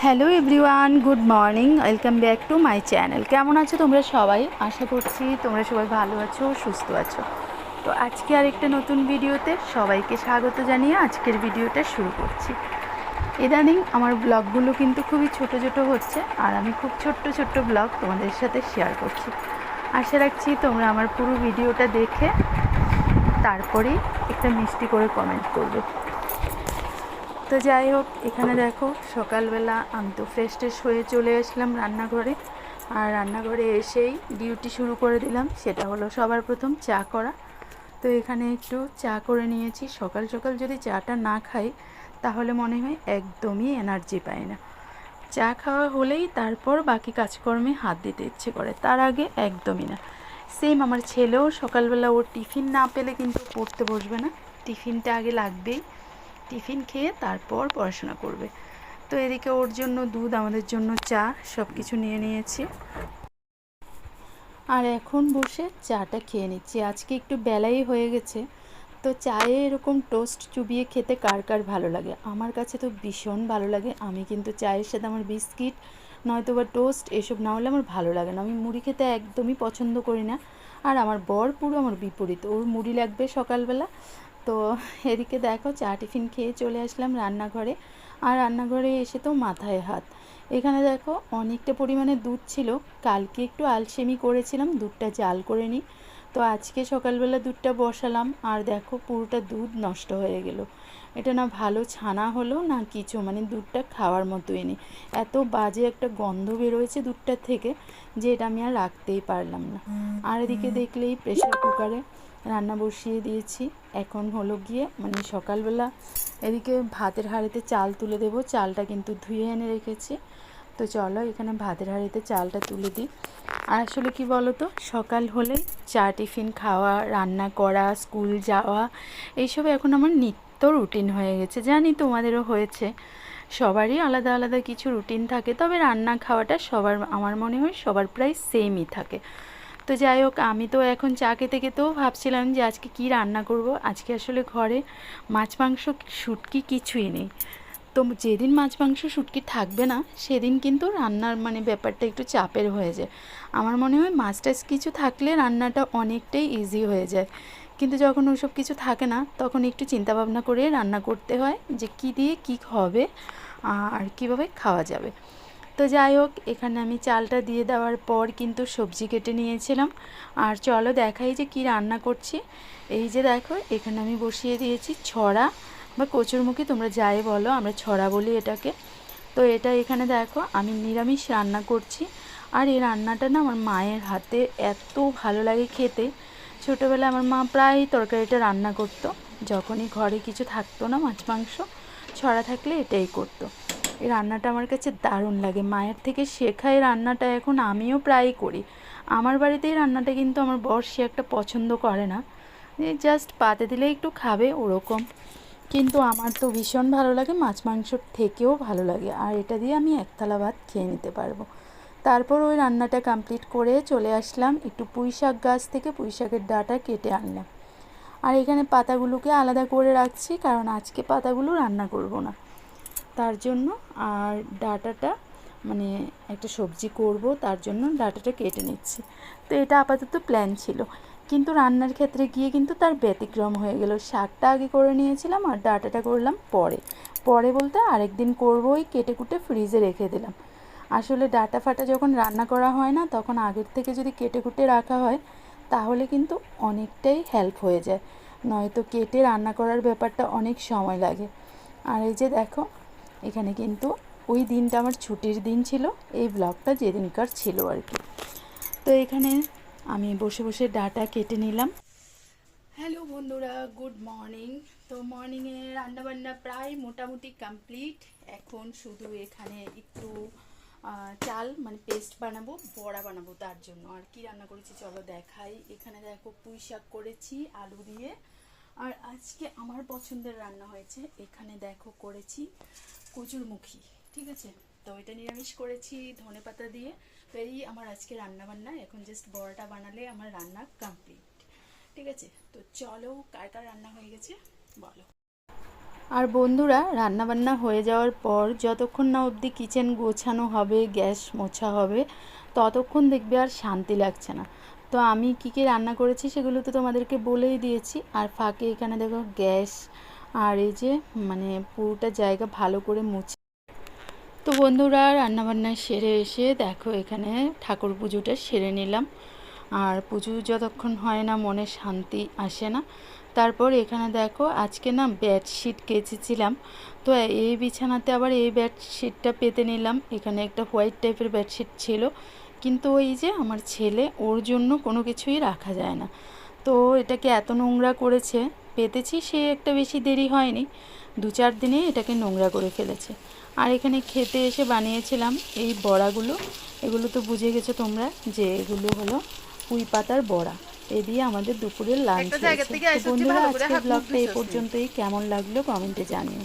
Hello everyone, good morning, welcome back to my channel. কেমন আছো তোমরা সবাই? আশা করছি তোমরা সবাই ভালো আছো, সুস্থ আছো। তো আজকে আরেকটা নতুন ভিডিওতে সবাইকে স্বাগত জানিয়ে আজকের ভিডিওটা শুরু করছি। ইদানিং আমার ব্লগগুলো কিন্তু খুবই ছোট ছোট হচ্ছে, আর আমি খুব ছোট্ট ছোট্ট ব্লগ তোমাদের সাথে শেয়ার করছি। আশা রাখছি তোমরা আমার পুরো ভিডিওটা দেখে তারপরেই একটা মিষ্টি করে কমেন্ট করবে। তো যাই হোক, এখানে দেখো সকালবেলা আমি তো ফ্রেশ ট্রেশ হয়ে চলে আসলাম রান্নাঘরে। আর রান্নাঘরে এসেই ডিউটি শুরু করে দিলাম, সেটা হলো সবার প্রথম চা করা। তো এখানে একটু চা করে নিয়েছি। সকাল সকাল যদি চাটা না খাই তাহলে মনে হয় একদমই এনার্জি পাই না। চা খাওয়া হলেই তারপর বাকি কাজকর্মে হাত দিতে ইচ্ছে করে, তার আগে একদমই না। সেম আমার ছেলেও সকালবেলা ওর টিফিন না পেলে কিন্তু পড়তে বসবে না, টিফিনটা আগে লাগবেই। টিফিন খেয়ে তারপর পড়াশোনা করবে। তো এদিকে ওর জন্য দুধ, আমাদের জন্য চা, সব কিছু নিয়ে নিয়েছি। আর এখন বসে চাটা খেয়ে নিচ্ছি। আজকে একটু বেলাই হয়ে গেছে, তো চায়ে এরকম টোস্ট চুবিয়ে খেতে কার কার ভালো লাগে? আমার কাছে তো ভীষণ ভালো লাগে। আমি কিন্তু চায়ের সাথে আমার বিস্কিট নয়তো বা টোস্ট এসব না হলে আমার ভালো লাগে না। আমি মুড়ি খেতে একদমই পছন্দ করি না। আর আমার বর পুরো আমার বিপরীত, ওর মুড়ি লাগবে সকালবেলা। তো এদিকে দেখো চা টিফিন খেয়ে চলে আসলাম রান্নাঘরে। আর রান্নাঘরে এসে তো মাথায় হাত। এখানে দেখো অনেকটা পরিমাণে দুধ ছিল, কালকে একটু আলসেমি করেছিলাম, দুধটা জাল করে নিই। তো আজকে সকালবেলা দুধটা বসালাম, আর দেখো পুরোটা দুধ নষ্ট হয়ে গেল। এটা না ভালো ছানা হলো না কিছু, মানে দুধটা খাওয়ার মতোই নেই। এত বাজে একটা গন্ধ বেরোয়েছে দুধটার থেকে যে এটা আমি আর রাখতেই পারলাম না। আর এদিকে দেখলেই প্রেশার কুকারে রান্না বসিয়ে দিয়েছি। এখন হলো গিয়ে মানে সকালবেলা এদিকে ভাতের হাঁড়িতে চাল তুলে দেব। চালটা কিন্তু ধুয়ে এনে রেখেছি। তো চলো এখানে ভাতের হাঁড়িতে চালটা তুলে দিই। আর আসলে কি বলো তো, সকাল হলে চা টিফিন খাওয়া, রান্না করা, স্কুল যাওয়া, এইসব এখন আমার নিত্য রুটিন হয়ে গেছে। জানি তোমাদেরও হয়েছে, সবারই আলাদা আলাদা কিছু রুটিন থাকে, তবে রান্না খাওয়াটা সবার, আমার মনে হয় সবার প্রায় সেমই থাকে। তো যাই হোক, আমি তো এখন চা খেতে খেতেও ভাবছিলাম যে আজকে কি রান্না করব। আজকে আসলে ঘরে মাছ মাংস শুটকি কিছুই নেই। তো যেদিন মাছ মাংস শুটকি থাকবে না সেদিন কিন্তু রান্নার মানে ব্যাপারটা একটু চাপের হয়ে যায়। আমার মনে হয় মাছ টাছ কিছু থাকলে রান্নাটা অনেকটাই ইজি হয়ে যায়। কিন্তু যখন ওসব কিছু থাকে না তখন একটু চিন্তাভাবনা করে রান্না করতে হয় যে কী দিয়ে কী হবে আর কীভাবে খাওয়া যাবে। তো যাই হোক, এখানে আমি চালটা দিয়ে দেওয়ার পর কিন্তু সবজি কেটে নিয়েছিলাম। আর চলো দেখাই যে কি রান্না করছি। এই যে দেখো, এখানে আমি বসিয়ে দিয়েছি ছড়া বা কচুরমুখী, তোমরা যাই বলো, আমরা ছড়া বলি এটাকে। তো এটা এখানে দেখো আমি নিরামিষ রান্না করছি। আর এই রান্নাটা না আমার মায়ের হাতে এত ভালো লাগে খেতে। ছোটোবেলায় আমার মা প্রায় তরকারিটা রান্না করতো, যখনই ঘরে কিছু থাকতো না, মাছ মাংস ছড়া থাকলে এটাই করতো। এই রান্নাটা আমার কাছে দারুণ লাগে, মায়ের থেকে শেখা এই রান্নাটা এখন আমিও প্রায়ই করি। আমার বাড়িতে এই রান্নাটা কিন্তু আমার বর সে একটা পছন্দ করে না, জাস্ট পাতে দিলে একটু খাবে ওরকম। কিন্তু আমার তো ভীষণ ভালো লাগে, মাছ মাংসর থেকেও ভালো লাগে। আর এটা দিয়ে আমি এক থালা ভাত খেয়ে নিতে পারবো। তারপর ওই রান্নাটা কমপ্লিট করে চলে আসলাম, একটু পুঁই শাক গাছ থেকে পুঁই শাকের ডাঁটা কেটে আনলাম। আর এখানে পাতাগুলোকে আলাদা করে রাখছি, কারণ আজকে পাতাগুলো রান্না করব না, তার জন্য। আর ডাঁটাটা মানে একটা সবজি করব, তার জন্য ডাঁটাটা কেটে নিচ্ছি। তো এটা আপাতত প্ল্যান ছিল, কিন্তু রান্নার ক্ষেত্রে গিয়ে কিন্তু তার ব্যতিক্রম হয়ে গেল। শাকটা আগে করে নিয়েছিলাম আর ডাঁটাটা করলাম পরে। পরে বলতে আরেকদিন করবো, ওই কেটে কুটে ফ্রিজে রেখে দিলাম। আসলে ডাঁটা ফাটা যখন রান্না করা হয় না, তখন আগের থেকে যদি কেটে কুটে রাখা হয় তাহলে কিন্তু অনেকটাই হেল্প হয়ে যায়, নয়তো কেটে রান্না করার ব্যাপারটা অনেক সময় লাগে। আর এই যে দেখো, এখানে কিন্তু ওই দিনটা আমার ছুটির দিন ছিল, এই ব্লগটা যেদিনকার ছিল আর কি। তো এখানে আমি বসে বসে ডাটা কেটে নিলাম। হ্যালো বন্ধুরা, গুড মর্নিং। তো মর্নিংয়ে রান্নাবান্না প্রায় মোটামুটি কমপ্লিট। এখন শুধু এখানে একটু চাল মানে পেস্ট বানাবো, বড়া বানাবো, তার জন্য। আর কি রান্না করেছি চলো দেখাই। এখানে দেখো পুঁই শাক করেছি আলু দিয়ে। আর আজকে আমার পছন্দের রান্না হয়েছে, এখানে দেখো করেছি কচুরমুখী, ঠিক আছে। তো এটা নিরামিষ করেছি ধনেপাতা দিয়ে। তো এই আমার আজকে রান্না বান্না, এখন জাস্ট বড়াটা বানালে আমার রান্না কমপ্লিট, ঠিক আছে। তো চলো, কার কার রান্না হয়ে গেছে বলো। আর বন্ধুরা, রান্নাবান্না হয়ে যাওয়ার পর যতক্ষণ না অবধি কিচেন গোছানো হবে, গ্যাস মোছা হবে, ততক্ষণ দেখবে আর শান্তি লাগছে না। তো আমি কী কী রান্না করেছি সেগুলো তো তোমাদেরকে বলেই দিয়েছি। আর ফাঁকে এখানে দেখো গ্যাস আর এই যে পুরোটা জায়গা ভালো করে মুছে। তো বন্ধুরা, রান্নাবান্না সেরে এসে দেখো এখানে ঠাকুর পুজোটা সেরে নিলাম। আর পুজো যতক্ষণ হয় না মনে শান্তি আসে না। তারপর এখানে দেখো আজকে না বেডশিট কেচেছিলাম, তো এই বিছানাতে আবার এই বেডশিটটা পেতে নিলাম। এখানে একটা হোয়াইট টাইপের বেডশিট ছিল, কিন্তু ওই যে আমার ছেলে, ওর জন্য কোনো কিছুই রাখা যায় না। তো এটাকে এত নোংরা করেছে, পেতেছি সে একটা বেশি দেরি হয়নি, 2-4 দিনে এটাকে নোংরা করে ফেলেছে। আর এখানে খেতে এসে বানিয়েছিলাম এই বড়াগুলো। এগুলো তো বুঝে গেছো তোমরা যে এগুলো হলো পুঁই পাতার বড়া। এ দিয়ে আমাদের দুপুরের লাঞ্চ হয়েছে। তো বন্ধুরা, আজকের ব্লগটা এই পর্যন্তই। কেমন লাগলো কমেন্টে জানিও।